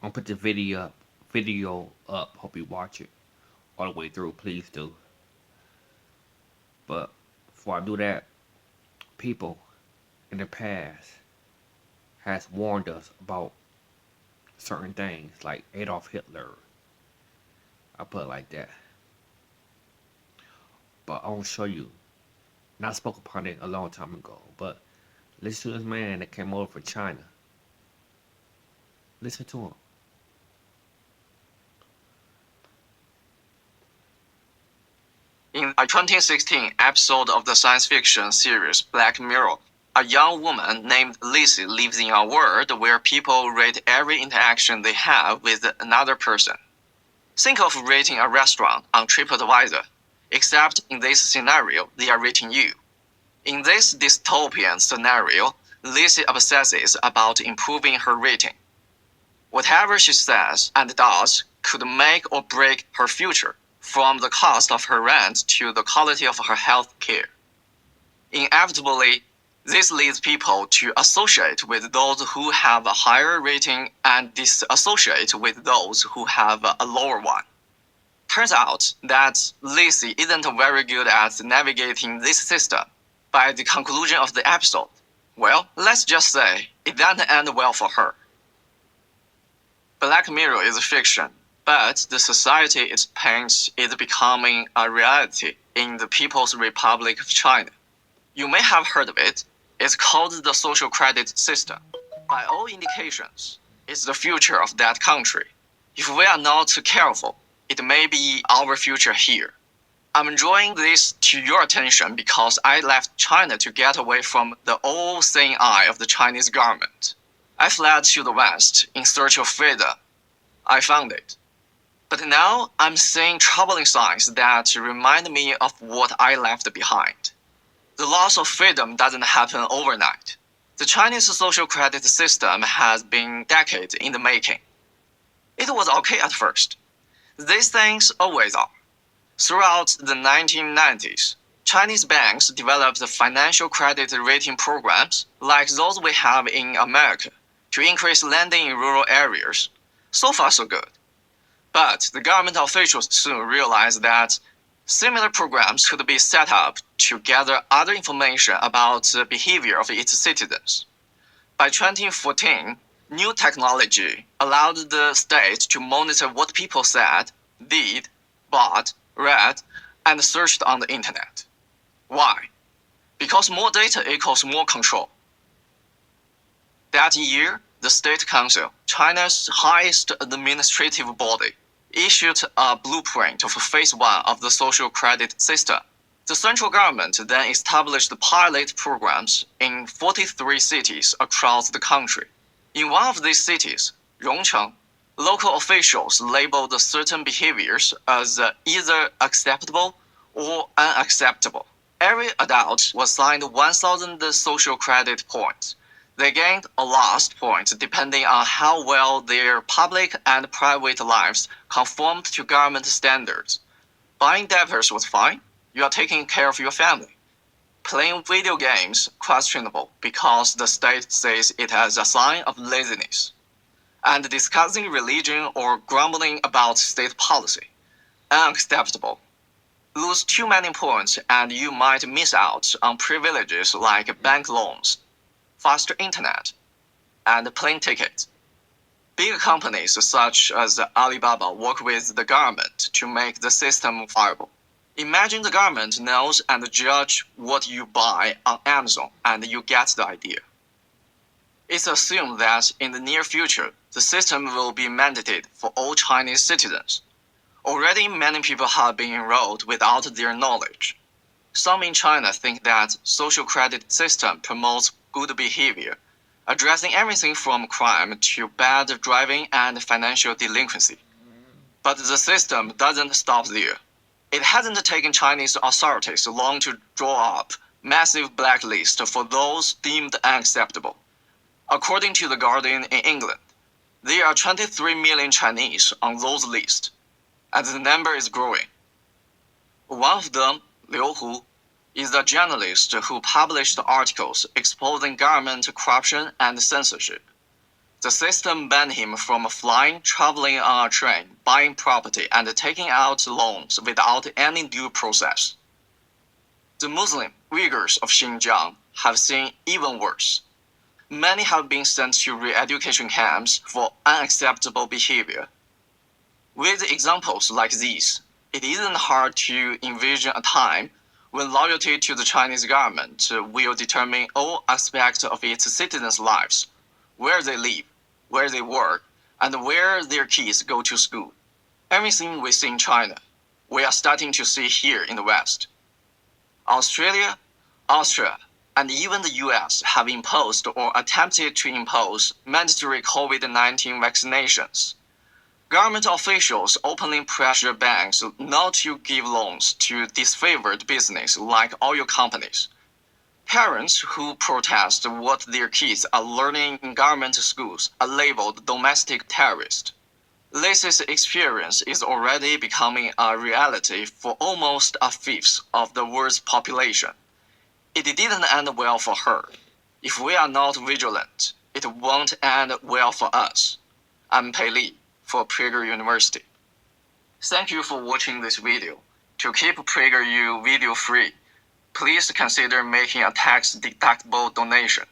I'm gonna put the video up. Hope you watch it all the way through. Please do. But before I do that, people in the past has warned us about certain things, like Adolf Hitler. I put it like that. But I want to show you. And I spoke upon it a long time ago. But listen to this man that came over from China. Listen to him. In a 2016 episode of the science fiction series Black Mirror, a young woman named Lizzie lives in a world where people rate every interaction they have with another person. Think of rating a restaurant on TripAdvisor, except in this scenario, they are rating you. In this dystopian scenario, Lizzie obsesses about improving her rating. Whatever she says and does could make or break her future, from the cost of her rent to the quality of her health care. Inevitably, this leads people to associate with those who have a higher rating and disassociate with those who have a lower one. Turns out that Lizzie isn't very good at navigating this system. By the conclusion of the episode, well, let's just say it didn't end well for her. Black Mirror is fiction, but the society it paints is becoming a reality in the People's Republic of China. You may have heard of it. It's called the social credit system. By all indications, it's the future of that country. If we are not careful, it may be our future here. I'm drawing this to your attention because I left China to get away from the all-seeing eye of the Chinese government. I fled to the West in search of freedom. I found it. But now I'm seeing troubling signs that remind me of what I left behind. The loss of freedom doesn't happen overnight. The Chinese social credit system has been decades in the making. It was okay at first. These things always are. Throughout the 1990s, Chinese banks developed financial credit rating programs like those we have in America to increase lending in rural areas. So far, so good. But the government officials soon realized that similar programs could be set up to gather other information about the behavior of its citizens. By 2014, new technology allowed the state to monitor what people said, did, bought, read, and searched on the internet. Why? Because more data equals more control. That year, the State Council, China's highest administrative body, issued a blueprint for phase 1 of the social credit system. The central government then established pilot programs in 43 cities across the country. In one of these cities, Rongcheng, local officials labeled certain behaviors as either acceptable or unacceptable. Every adult was assigned 1,000 social credit points. They gained or lost points depending on how well their public and private lives conformed to government standards. Buying diapers was fine. You are taking care of your family. Playing video games questionable because the state says it as a sign of laziness. And discussing religion or grumbling about state policy. Unacceptable. Lose too many points and you might miss out on privileges like bank loans, faster internet, and plane tickets. Big companies such as Alibaba work with the government to make the system viable. Imagine the government knows and judge what you buy on Amazon and you get the idea. It's assumed that in the near future, the system will be mandated for all Chinese citizens. Already many people have been enrolled without their knowledge. Some in China think that social credit system promotes good behavior, addressing everything from crime to bad driving and financial delinquency. But the system doesn't stop there. It hasn't taken Chinese authorities long to draw up massive blacklists for those deemed unacceptable. According to The Guardian in England, there are 23 million Chinese on those lists, and the number is growing. One of them, Liu Hu, is a journalist who published articles exposing government corruption and censorship. The system banned him from flying, traveling on a train, buying property, and taking out loans without any due process. The Muslim Uyghurs of Xinjiang have seen even worse. Many have been sent to re-education camps for unacceptable behavior. With examples like these, it isn't hard to envision a time when loyalty to the Chinese government will determine all aspects of its citizens' lives, where they live, where they work, and where their kids go to school. Everything we see in China, we are starting to see here in the West. Australia, Austria, and even the US have imposed or attempted to impose mandatory COVID-19 vaccinations. Government officials openly pressure banks not to give loans to disfavored business like oil companies. Parents who protest what their kids are learning in government schools are labeled domestic terrorists. Lizzie's experience is already becoming a reality for almost a fifth of the world's population. It didn't end well for her. If we are not vigilant, it won't end well for us. I'm Pei Li for Prager University. Thank you for watching this video. To keep PragerU video free, please consider making a tax-deductible donation.